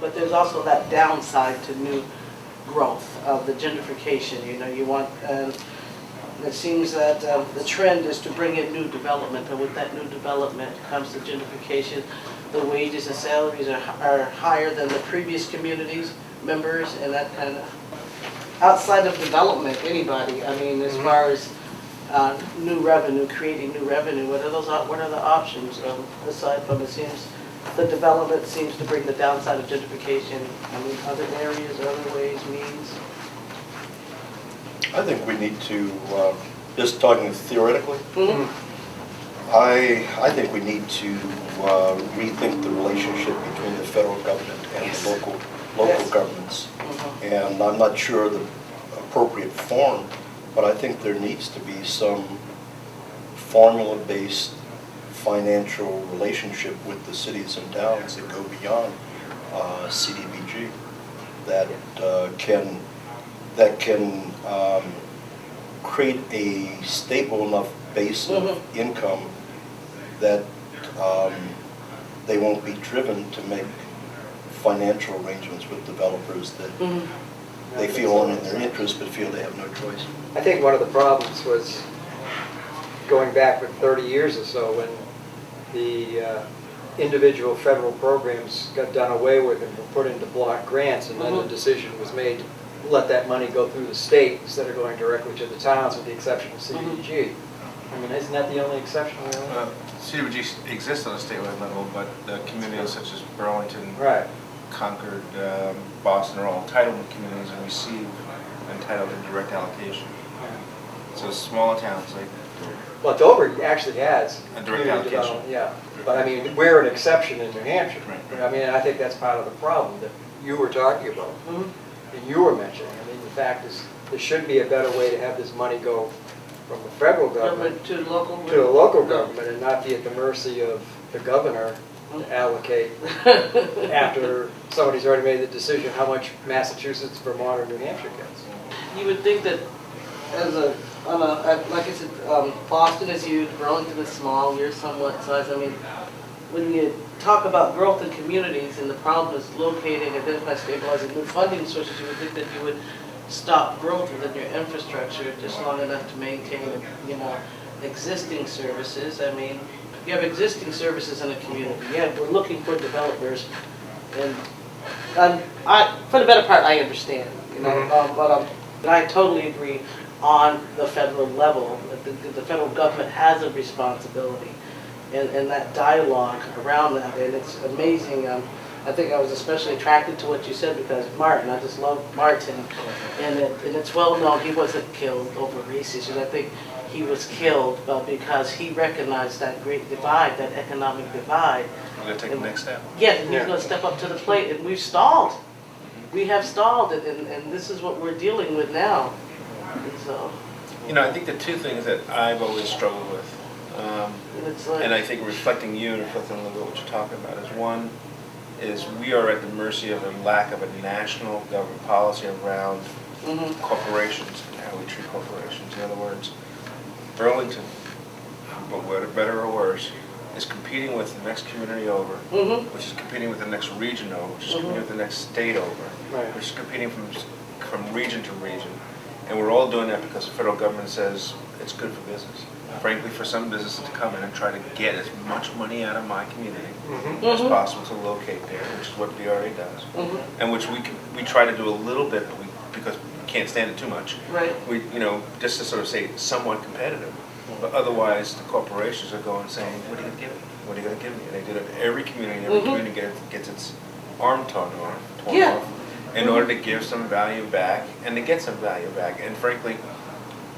but there's also that downside to new growth of the gentrification. You know, you want, it seems that the trend is to bring in new development, and with that new development comes the gentrification. The wages and salaries are higher than the previous communities members, and that kind of, outside of development, anybody, I mean, as far as new revenue, creating new revenue, what are the options aside from, it seems, the development seems to bring the downside of gentrification. I mean, other areas, other ways, means? I think we need to, just talking theoretically, I think we need to rethink the relationship between the federal government and the local governments. And I'm not sure the appropriate form, but I think there needs to be some formula-based financial relationship with the cities and towns that go beyond CDBG, that can create a stable enough base of income that they won't be driven to make financial arrangements with developers that they feel aren't in their interest but feel they have no choice. I think one of the problems was going back with 30 years or so when the individual federal programs got done away with and were put into block grants, and then the decision was made to let that money go through the state instead of going directly to the towns, with the exception of CDBG. I mean, isn't that the only exception really? CDBG exists on a statewide level, but communities such as Burlington, Concord, Boston are all entitlement communities and receive entitled and direct allocation. So smaller towns like well, Dover actually has a direct allocation. Yeah, but I mean, we're an exception in New Hampshire. Right. I mean, I think that's part of the problem that you were talking about, and you were mentioning. I mean, the fact is, there should be a better way to have this money go from the federal government to local the local government, and not be at the mercy of the governor to allocate after somebody's already made the decision how much Massachusetts, Vermont, or New Hampshire gets. You would think that as like I said, Boston is huge, Burlington is small, you're somewhat size. I mean, when you talk about growth in communities and the problem is locating, identifying, stabilizing new funding sources, you would think that you would stop growth within your infrastructure just long enough to maintain, you know, existing services. I mean, you have existing services in a community. Yeah, we're looking for developers, and for the better part, I understand. You know, but I totally agree on the federal level. The federal government has a responsibility, and that dialogue around that, and it's amazing. I think I was especially attracted to what you said because Martin, I just love Martin, and it's well known he wasn't killed over race issues. I think he was killed because he recognized that great divide, that economic divide. We're going to take the next step. Yes, and he's going to step up to the plate, and we've stalled. We have stalled, and this is what we're dealing with now. And so, you know, I think the two things that I've always struggled with, and I think reflecting you and reflecting a little bit what you're talking about, is one, is we are at the mercy of the lack of a national government policy around corporations and how we treat corporations. In other words, Burlington, but whether better or worse, is competing with the next community over, which is competing with the next region over, which is competing with the next state over, which is competing from region to region. And we're all doing that because the federal government says it's good for business. Frankly, for some businesses to come in and try to get as much money out of my community as possible to locate there, which is what BRA does, and which we try to do a little bit, but because we can't stand it too much. We, you know, just to sort of say somewhat competitive. But otherwise, the corporations are going saying, "What are you going to give me? What are you going to give me?" And they do it in every community. Every community gets its arm torn off in order to give some value back and to get some value back. And frankly,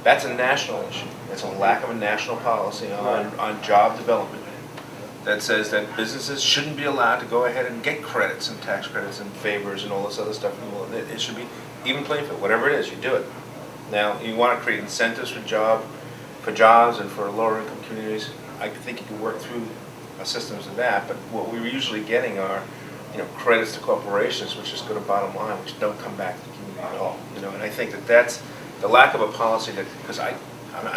that's a national issue. It's a lack of a national policy on job development that says that businesses shouldn't be allowed to go ahead and get credits and tax credits and favors and all this other stuff. It should be even playing field. Whatever it is, you do it. Now, you want to create incentives for jobs and for lower income communities. I think you can work through systems of that. But what we're usually getting are, you know, credits to corporations, which just go to bottom line, which don't come back to the community at all. You know, and I think that's the lack of a policy that, because I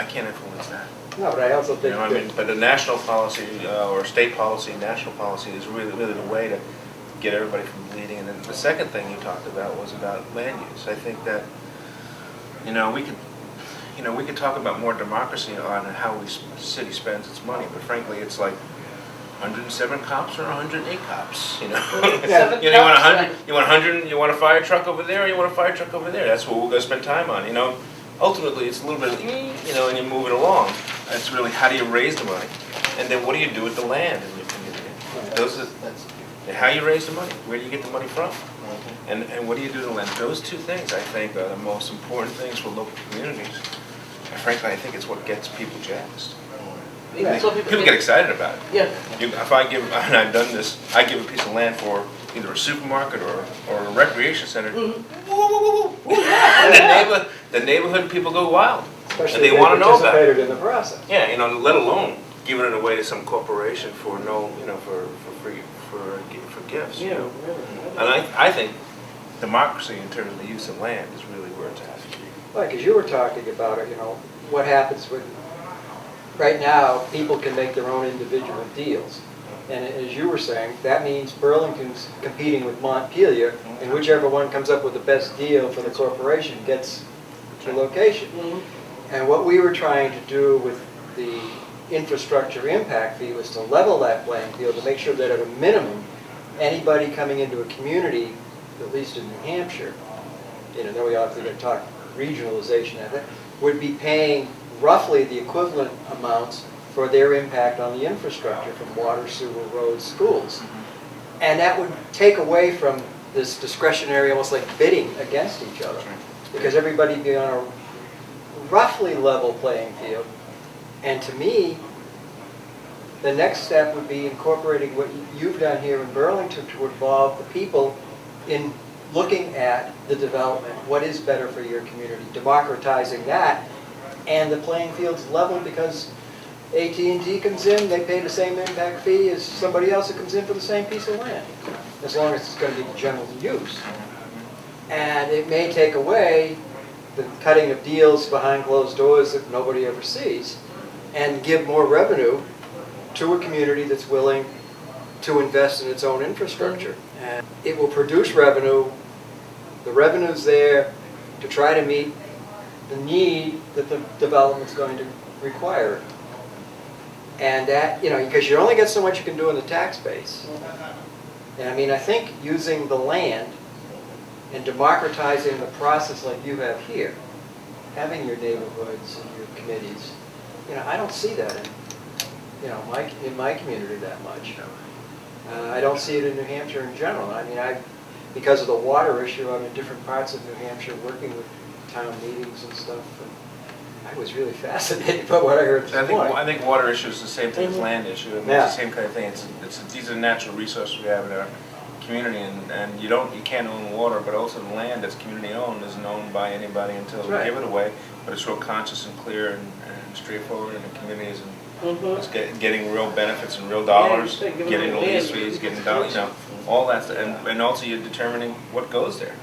can't influence that. No, but I also think, you know, I mean, but the national policy or state policy, national policy is really the way to get everybody from bleeding. And then the second thing you talked about was about land use. I think that, we could talk about more democracy on how the city spends its money, but frankly, it's like 107 cops or 108 cops, Seven you want cops, 100, you want 100, you want a fire truck over there, or you want a fire truck over there. That's what we're going to spend time on, Ultimately, it's a little bit of, and you move it along. That's really, how do you raise the money? And then what do you do with the land in your community? And how you raise the money. Where do you get the money from? And what do you do to the land? Those two things, I think, are the most important things for local communities. And frankly, I think it's what gets people jazzed. Yeah, so People get excited about it. Yeah. If I give, and I've done this, I give a piece of land for either a supermarket or a recreation center. Mm-hmm. And the neighborhood people go wild. Especially and they if want to know about it. participated in the process. Yeah, let alone giving it away to some corporation for for free, for gifts. Yeah, really. And I think democracy in terms of the use of land is really where it's at. Like, as you were talking about it, what happens when, right now, people can make their own individual deals. And as you were saying, that means Burlington's competing with Montpelier, and whichever one comes up with the best deal for the corporation gets the location. Mm-hmm. And what we were trying to do with the infrastructure impact fee was to level that playing field to make sure that at a minimum, anybody coming into a community, at least in New Hampshire, then we obviously going to talk regionalization of it, would be paying roughly the equivalent amounts for their impact on the infrastructure from water, sewer, roads, schools. And that would take away from this discretionary, almost like bidding against each other, because everybody would be on a roughly level playing field. And to me, the next step would be incorporating what you've done here in Burlington to involve the people in looking at the development, what is better for your community, democratizing that, and the playing field's level because AT&T comes in, they pay the same impact fee as somebody else that comes in for the same piece of land, as long as it's going to be general use. And it may take away the cutting of deals behind closed doors that nobody ever sees, and give more revenue to a community that's willing to invest in its own infrastructure. And it will produce revenue. The revenue's there to try to meet the need that the development's going to require. And that, because you only get so much you can do in the tax base. And I think using the land and democratizing the process like you have here, having your neighborhoods and your committees, I don't see that in my community that much. I don't see it in New Hampshire in general. Because of the water issue, I'm in different parts of New Hampshire working with town meetings and stuff. And I was really fascinated by what I heard this morning. I think water issue is the same thing as land issue. It's the same kind of thing. These are natural resources we have in our community, and you can't own water, but also the land that's community owned isn't owned by anybody until we give it away. But it's real conscious and clear and straightforward, and the community is getting real benefits and real dollars, getting the lease fees, getting dollars, all that stuff, and also you're determining what goes there.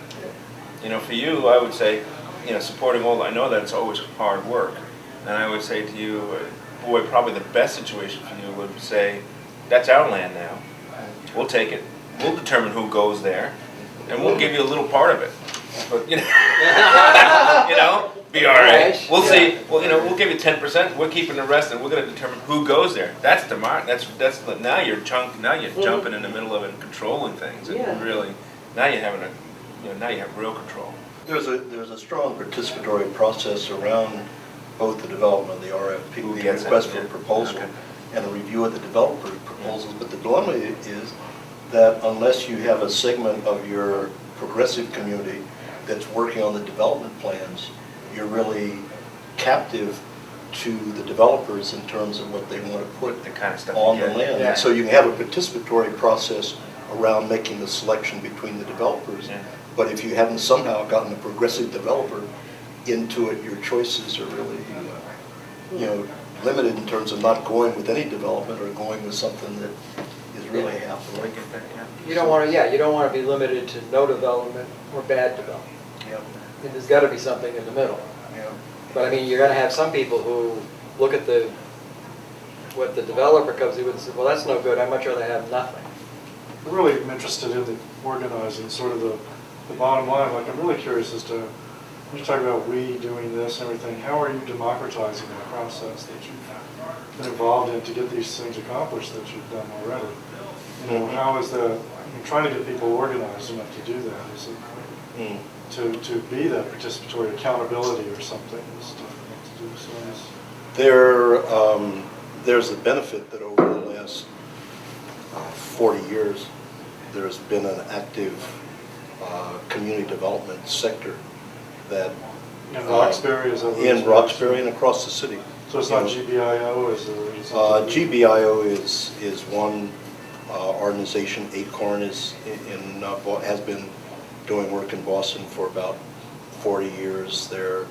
For you, I would say, supporting all. I know that it's always hard work, and I would say to you, boy, probably the best situation for you would say, that's our land now. We'll take it. We'll determine who goes there, and we'll give you a little part of it. But be all right. We'll see. Well, we'll give you 10%. We're keeping the rest, and we're going to determine who goes there. That's the mark. That's now you're jumping in the middle of it and controlling things, and really now you're having now you have real control. There's a strong participatory process around both the development of the RFP, the request for proposal, and a review of the developer's proposals. But the dilemma is that unless you have a segment of your progressive community that's working on the development plans, you're really captive to the developers in terms of what they want to put the kind of stuff on the land. Yeah. So you can have a participatory process around making the selection between the developers. Yeah. But if you haven't somehow gotten a progressive developer into it, your choices are really, limited in terms of not going with any development or going with something that is really half the way. You don't want to be limited to no development or bad development. Yep. And there's got to be something in the middle. Yeah. But you're going to have some people who look at what the developer comes in with and says, well, that's no good. I'd much rather have nothing. I really am interested in the organizing, sort of the bottom line. Like, I'm really curious as to, when you talk about we doing this and everything, how are you democratizing the process that you've been involved in to get these things accomplished that you've done already? You know, how is the, trying to get people organized enough to do that? Is it to be that participatory accountability or something? It's difficult to do. So there's a benefit that over the last 40 years, there's been an active community development sector that in Roxbury is in Roxbury and across the city. So it's not GBIO, is it? GBIO is one organization. Acorn is has been doing work in Boston for about 40 years. Their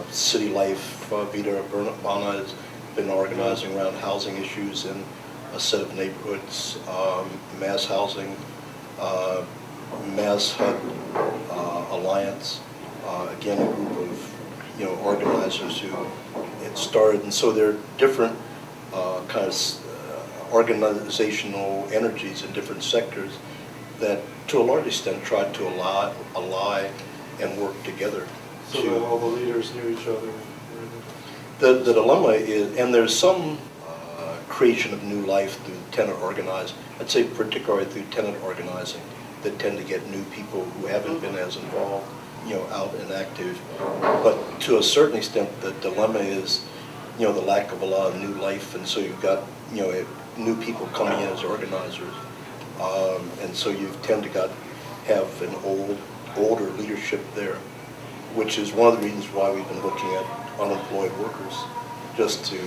City Life, Vita Urbana, has been organizing around housing issues in a set of neighborhoods, mass housing, Mass HUD Alliance, again a group of organizers who had started, and so there are different kind of organizational energies in different sectors that, to a large extent, tried to ally and work together. So that all the leaders knew each other. The dilemma is, and there's some creation of new life through tenant organizing. I'd say particularly through tenant organizing that tend to get new people who haven't been as involved, out and active. But to a certain extent, the dilemma is, the lack of a lot of new life, and so you've got, new people coming in as organizers, and so you tend to have an older leadership there, which is one of the reasons why we've been looking at unemployed workers, just to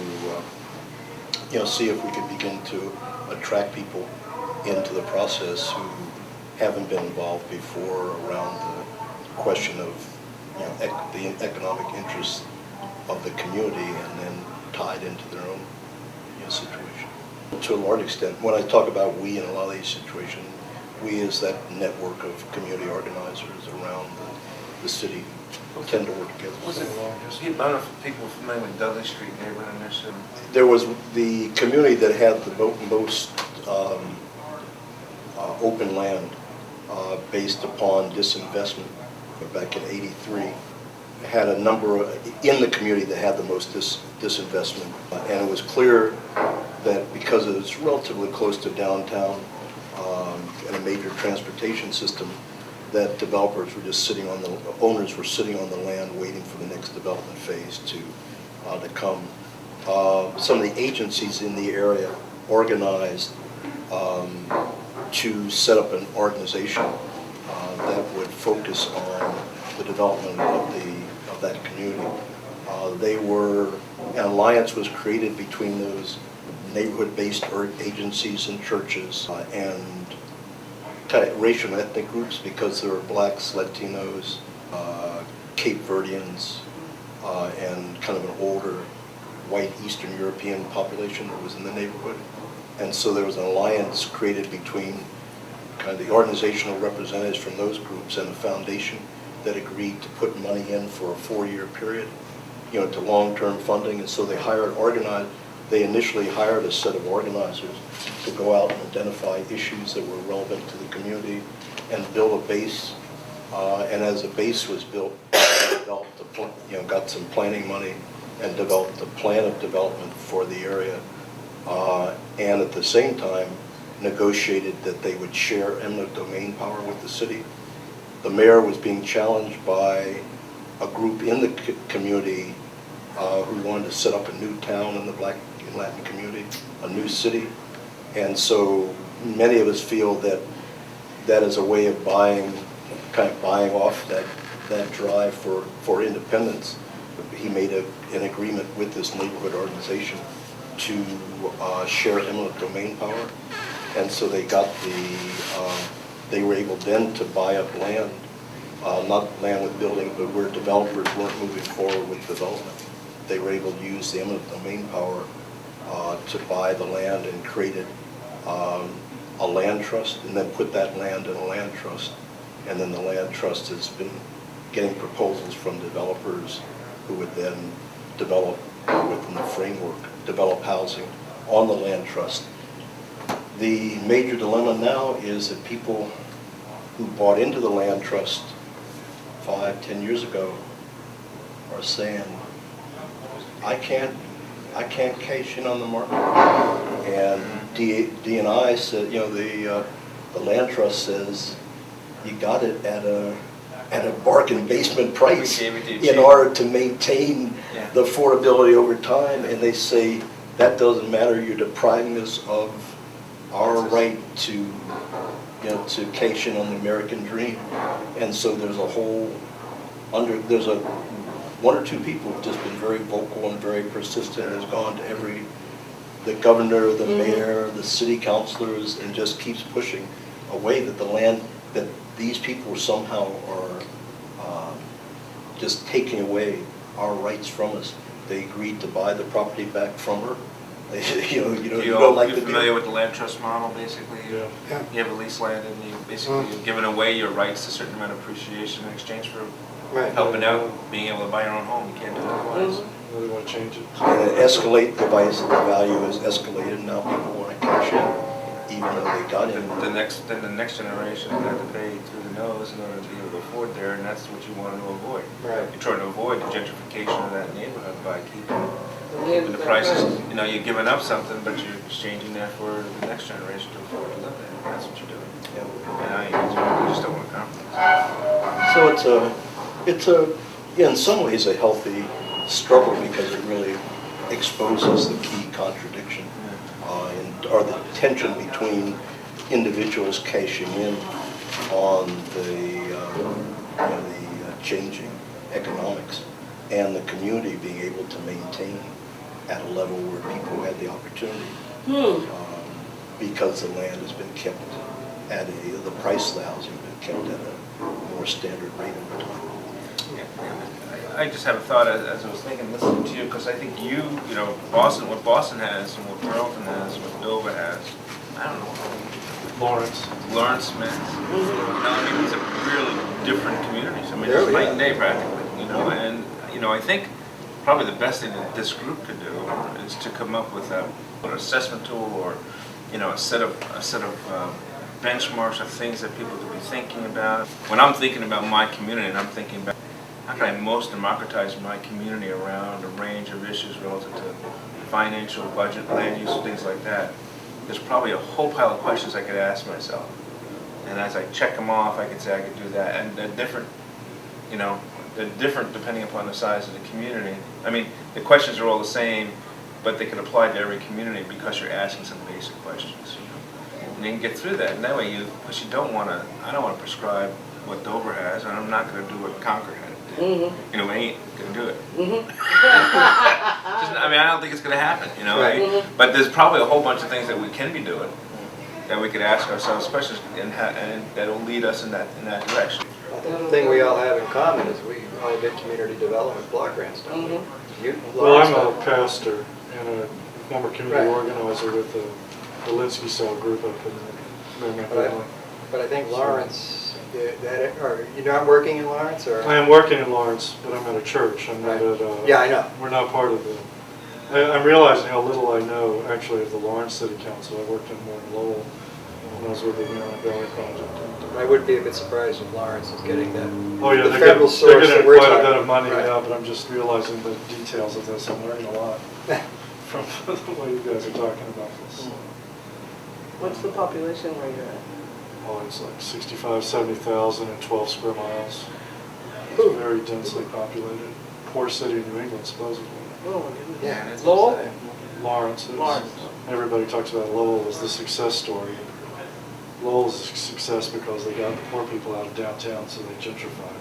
see if we could begin to attract people into the process who haven't been involved before around the question of the economic interests of the community, and then tied into their own situation. To a large extent, when I talk about we in a lot of these situations, we is that network of community organizers around the city tend to work together. Was it, I don't know if people are familiar with Dudley Street neighborhood initiative. There was the community that had the most open land based upon disinvestment back in '83. Had a number in the community that had the most disinvestment, and it was clear that because it was relatively close to downtown and a major transportation system, that developers were just owners were sitting on the land waiting for the next development phase to come. Some of the agencies in the area organized to set up an organization that would focus on the development of that community. An alliance was created between those neighborhood-based agencies and churches and kind of racial and ethnic groups, because there were blacks, Latinos, Cape Verdeans, and kind of an older white Eastern European population that was in the neighborhood. And so there was an alliance created between kind of the organizational representatives from those groups and the foundation that agreed to put money in for a 4-year period, to long-term funding. And so they initially hired a set of organizers to go out and identify issues that were relevant to the community and build a base. And as the base was built, they developed got some planning money and developed a plan of development for the area. And at the same time, negotiated that they would share eminent domain power with the city. The mayor was being challenged by a group in the community who wanted to set up a new town in the Black and Latin community, a new city. And so many of us feel that that is a way of buying off that drive for independence. He made an agreement with this neighborhood organization to share eminent domain power. And so they were able then to buy up land, not land with building, but where developers weren't moving forward with development. They were able to use the eminent domain power to buy the land, and created a land trust, and then put that land in a land trust. And then the land trust has been getting proposals from developers who would then develop within the framework, develop housing on the land trust. The major dilemma now is that people who bought into the land trust 5, 10 years ago are saying, I can't cash in on the market. And D&I said, you know, the land trust says you got it at a bargain basement price in order to maintain the affordability over time. And they say that doesn't matter. You're depriving us of our right to, you know, to cash in on the American dream. And so there's a whole there's one or two people who've just been very vocal and very persistent, has gone to the governor, the mayor, the city councilors, and just keeps pushing away that the land, that these people somehow are just taking away our rights from us. They agreed to buy the property back from her. You don't like you're familiar with the land trust model, basically? Yeah. You have a lease land and you basically you're giving away your rights to a certain amount of appreciation in exchange for helping out, being able to buy your own home. You can't do it otherwise. Really want to change it. And the value has escalated, and now people want to cash in, even though they got in. The next generation is going to have to pay through the nose in order to be able to afford there, and that's what you want to avoid. Right. You're trying to avoid the gentrification of that neighborhood by keeping the prices. You know, you're giving up something, but you're exchanging that for the next generation to afford to live there. That's what you're doing. And you just don't want to compromise. So in some ways a healthy struggle, because it really exposes the key contradiction or the tension between individuals cashing in on the changing economics and the community being able to maintain at a level where people had the opportunity because the land has been kept at the price of the housing has been kept at a more standard rate over time. I just have a thought as I was thinking, listening to you, because I think Boston, what Boston has and what Burlington has, what Dover has, I don't know. Lawrence, man. I mean, these are really different communities. I mean, it's night and day practically, and, I think probably the best thing that this group could do is to come up with an assessment tool or, a set of benchmarks of things that people could be thinking about. When I'm thinking about my community, and I'm thinking about how can I most democratize my community around a range of issues relative to financial, budget, land use, things like that, there's probably a whole pile of questions I could ask myself. And as I check them off, I could say I could do that. And they're different, they're different depending upon the size of the community. I mean, the questions are all the same, but they can apply to every community because you're asking some basic questions. And you can get through that. And that way because I don't want to prescribe what Dover has, and I'm not going to do what Concord had. We ain't going to do it. I don't think it's going to happen, Right. But there's probably a whole bunch of things that we can be doing that we could ask ourselves questions, and that'll lead us in that direction. The thing we all have in common is we all did community development block grants, don't we? Well, I'm a pastor and a former community organizer with the Linsky Cell group up in Merrimack Valley. But I think Lawrence, you're not working in Lawrence, or? I am working in Lawrence, but I'm at a church. I'm not at. Yeah, I know. We're not part of the. I'm realizing how little I know actually of the Lawrence City Council. I worked in more in Lowell when I was with the Merrimack Valley Project. I would be a bit surprised if Lawrence is getting that. Oh yeah, the federal source they're getting that quite a bit of money now, but I'm just realizing the details of this. I'm learning a lot from the way you guys are talking about this. What's the population where you're at? Oh, it's like 65, 70,000 and 12 square miles. It's very densely populated. Poor city in New England, supposedly. Oh, my goodness. Yeah, it's Lowell? Lawrence is. Lawrence. Everybody talks about Lowell as the success story. Lowell's a success because they got the poor people out of downtown, so they gentrified.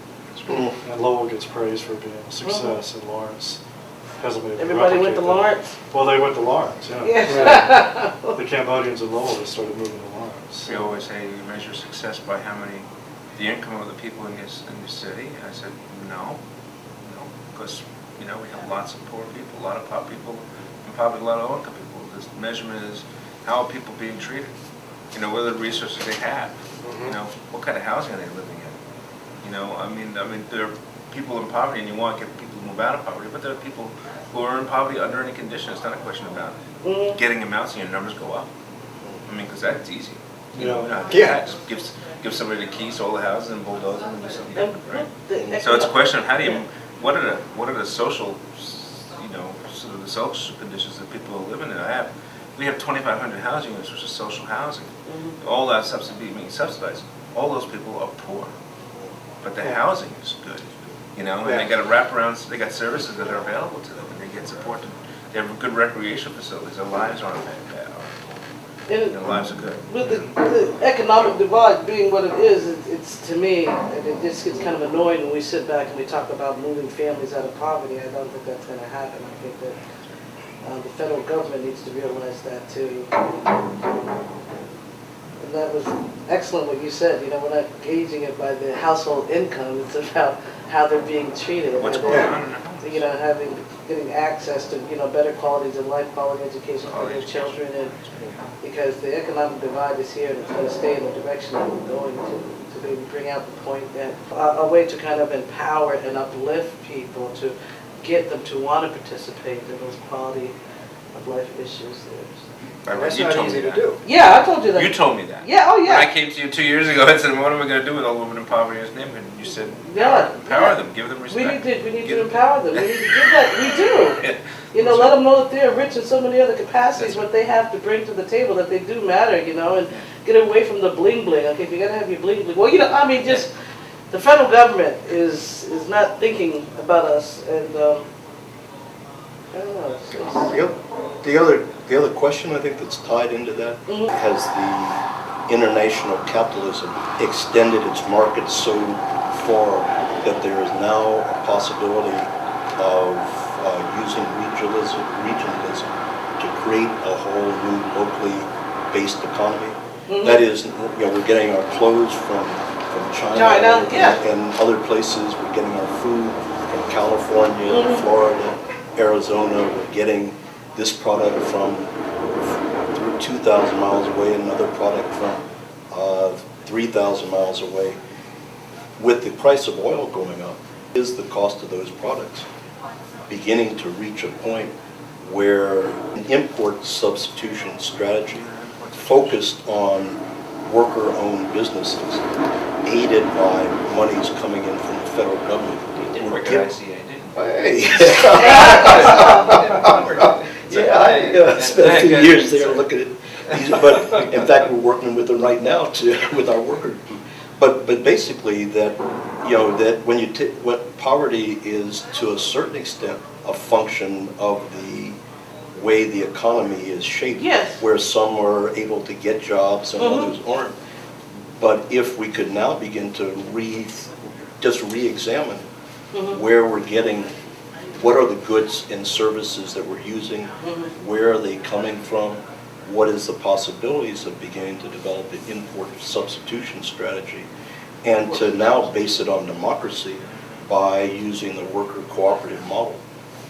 And Lowell gets praised for being a success, and Lawrence hasn't been able to Everybody went to replicate that. Lawrence? Well, they went to Lawrence, yeah. Yeah. The Cambodians in Lowell just started moving to Lawrence. We always say you measure success by the income of the people in your city. And I said, no, because we have lots of poor people, a lot of pop people, and probably a lot of low-income people. This measurement is how are people being treated? What are the resources they have? What kind of housing are they living in? I mean, there are people in poverty, and you want to get people to move out of poverty, but there are people who are in poverty under any condition. It's not a question about getting them out so your numbers go up. I mean, because that's easy. You Yeah. know, Yeah. just give somebody the keys to all the houses and bulldoze them and do something And different, the right? So it's a question of how do you, Yeah. what are the social, you know, sort of the social conditions that people are living in? We have 2,500 housing units, which is social housing. All that being subsidized. All those people are poor, but the housing is good, you know, and they got a wraparound, they got services that are available to them, and they get support. They have good recreation facilities. Their lives aren't bad. Their lives are good. With the economic divide being what it is, it's to me, and it just gets kind of annoying when we sit back and we talk about moving families out of poverty. I don't think that's going to happen. I think that the federal government needs to realize that too. And that was excellent what you said. You know, we're not gauging it by the household income. It's about how they're being treated. What's and going on in their homes? you know, getting access to, you know, better qualities of life, quality education for their children, and because the economic divide is here and it's going to stay in the direction that we're going to maybe bring out the point that a way to kind of empower and uplift people to get them to want to participate in those quality of life issues there. That's You not told easy me to that. do. Yeah, I told you that. You told me that. Yeah, oh When yeah. I came to you 2 years ago and said, what am I going to do with all women in poverty in this neighborhood? And you said, empower them, give them We respect. need to empower them. We need to give that. We do. Yeah. You know, let them know that they're rich in so many other capacities, what they have to bring to the table, that they do matter, you know, and get away from the bling bling. Okay, if you're going to have your bling bling. Well, you know, I mean, just the federal government is not thinking about us, and I don't know. The other question I think that's tied into that, has the international capitalism extended its market so far that there is now a possibility of using regionalism to create a whole new locally based economy. That is, you know, we're getting our clothes from China and other places. We're getting our food from California, Florida, Arizona. We're getting this product from 2,000 miles away, another product from 3,000 miles away. With the price of oil going up, is the cost of those products beginning to reach a point where an import substitution strategy focused on worker-owned businesses, aided by monies coming in from the federal government? You did work at ICA, didn't you? Hey. I spent a few years there looking at these, but in fact we're working with them right now with our worker. But basically that, you know, that when what poverty is to a certain extent a function of the way the economy is shaped, where some are able to get jobs and others aren't. But if we could now begin to just re-examine where we're getting, what are the goods and services that we're using, where are they coming from, what is the possibilities of beginning to develop an import substitution strategy, and to now base it on democracy by using the worker cooperative model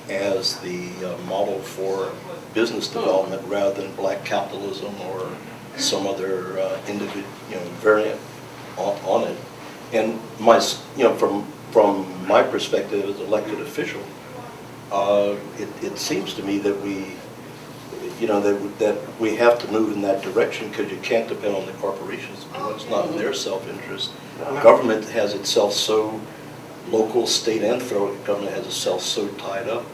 as the model for business development rather than black capitalism or some other variant on it. And from my perspective as elected official, it seems to me that that we have to move in that direction, because you can't depend on the corporations to do it. It's not in their self-interest. Government has itself so, local, state, and federal government has itself so tied up,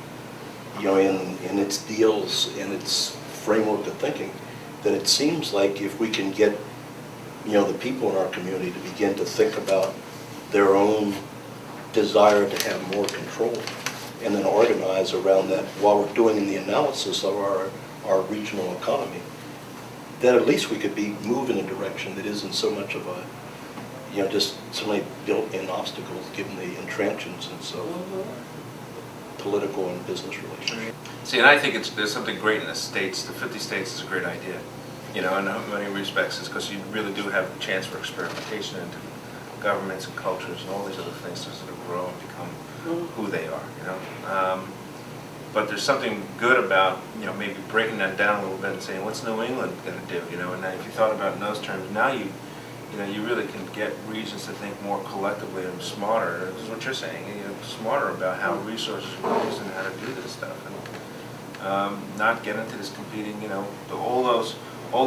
you know, in its deals and its framework of thinking, that it seems like if we can get, you know, the people in our community to begin to think about their own desire to have more control, and then organize around that while we're doing the analysis of our regional economy, then at least we could be moving in a direction that isn't so much of a, you know, just so many built-in obstacles given the intransigence and so political and business relations. See, and I think there's something great in the states. The 50 states is a great idea, you know, in many respects, is because you really do have a chance for experimentation into governments and cultures and all these other things to sort of grow and become who they are, you know. But there's something good about, you know, maybe breaking that down a little bit and saying, what's New England going to do, you know? And if you thought about it in those terms, now you really can get regions to think more collectively and smarter. This is what you're saying, you know, smarter about how resources are used and how to do this stuff. not get into this competing, you know, all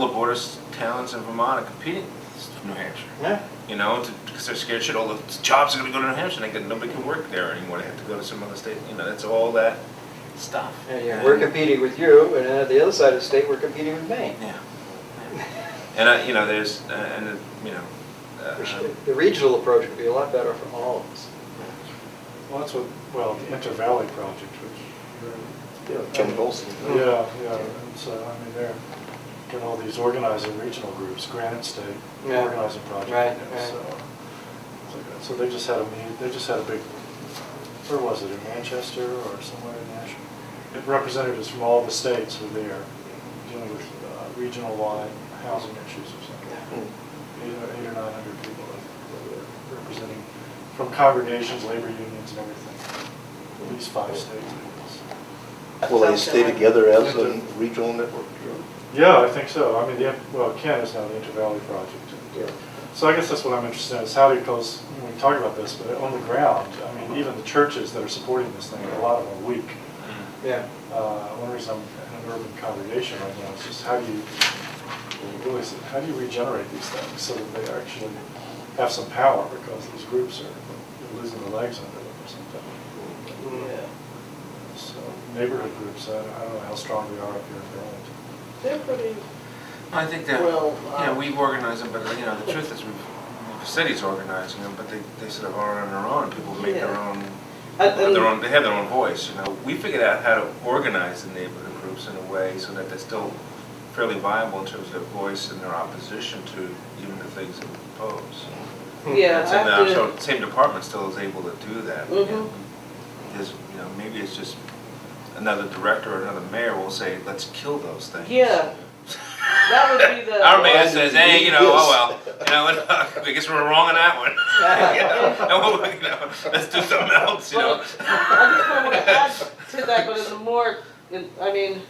the border towns in Vermont are competing with New Hampshire. Yeah. You know, because they're scared shit, all the jobs are gonna go to New Hampshire, nobody can work there anymore, they have to go to some other state, you know, that's all that stuff. Yeah, we're competing with you, and at the other side of the state, we're competing with Maine. Yeah. And, you know, there's, you know. The regional approach would be a lot better for all of us. Well, that's what, well, the Inter-Valley Project, which, Ken Golson. yeah, and so, I mean, they're got all these organizing regional groups, Granite State, Yeah. organizing project. Right, yeah, right. So, it's like that. So they just had a meet, they just had a big, where was it, in Manchester or somewhere in Nashville? Representatives from all the states were there, dealing with regional-wide housing issues or something. 800 or 900 people that were representing from congregations, labor unions, and everything. At least 5 states. Will they stay together as a regional network? Yeah, I think so. I mean, well, Ken is now the Inter-Valley Project. Yeah. So I guess that's what I'm interested in, is how do you, because when we talk about this, but on the ground, I mean, even the churches that are supporting this thing, a lot of them are weak. Yeah. One reason I'm in an urban congregation right now is just how do you regenerate these things so that they actually have some power, because these groups are losing their legs under them or something. Yeah. So neighborhood groups, I don't know how strong they are up here in Burlington. They're pretty, I think that, well, you know, we've organized them, but, you know, the truth is, the city's organizing them, but they sort of are on their own. People make their own, they have their own voice, you know. We figured out how to organize the neighborhood groups in a way so that they're still fairly viable in terms of their voice and their opposition to even the things that we propose. yeah, And after, so the same department still is able to do that. Mhm. There's, you know, maybe it's just another director or another mayor will say, let's kill those things. yeah, that would be the. Our mayor says, hey, you know, oh well, you know, I guess we're wrong on that one. You know, let's do something else, you Well, know. I just want to add to that, but in the more, I mean,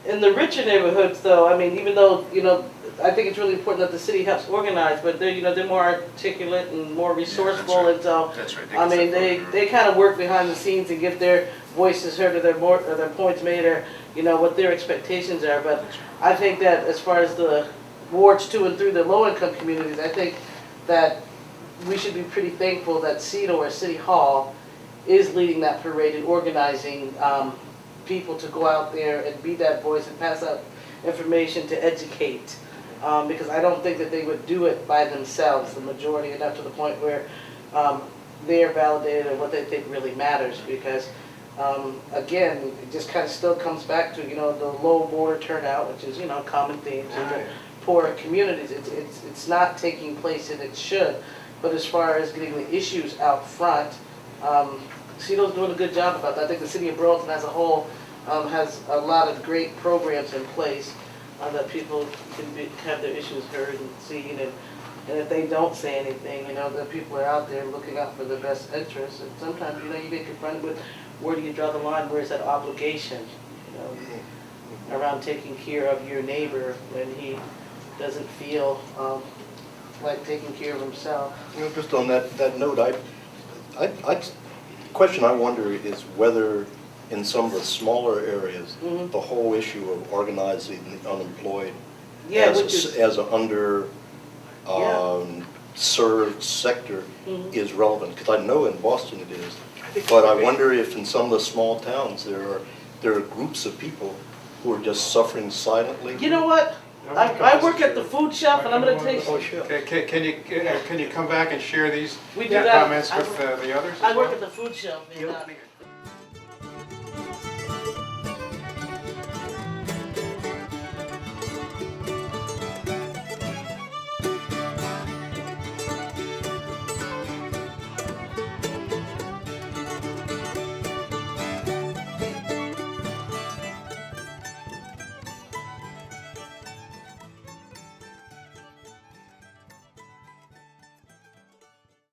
in the richer neighborhoods though, I mean, even though, you know, I think it's really important that the city helps organize, but they're, you know, they're more articulate and more resourceful, and so, That's right. I mean, they kind of work behind the scenes and get their voices heard or their points made, or, you know, what their expectations are, but I think that as far as the wards 2 and 3, the low-income communities, I think that we should be pretty thankful that CEDO or City Hall is leading that parade and organizing people to go out there and be that voice and pass out information to educate. Because I don't think that they would do it by themselves, the majority, enough to the point where they are validated and what they think really matters. Because again, it just kind of still comes back to, you know, the low border turnout, which is, you know, common themes in the poorer communities. It's not taking place, and it should. But as far as getting the issues out front, CEDO's doing a good job about that. I think the city of Burlington as a whole has a lot of great programs in place that people can have their issues heard and seen, and if they don't say anything, you know, the people are out there looking out for the best interests, and sometimes, you know, you get confronted with where do you draw the line, where's that obligation, you know, around taking care of your neighbor when he doesn't feel like taking care of himself. You know, just on that note, question I wonder is whether in some of the smaller areas, the whole issue of organizing the unemployed as an under served sector is relevant, because I know in Boston it is, but I wonder if in some of the small towns there are groups of people who are just suffering silently. You know what? I work at the food shelf, and I'm going to take. Can you come back and share these We do that. comments with the others? I work at the food shelf. And,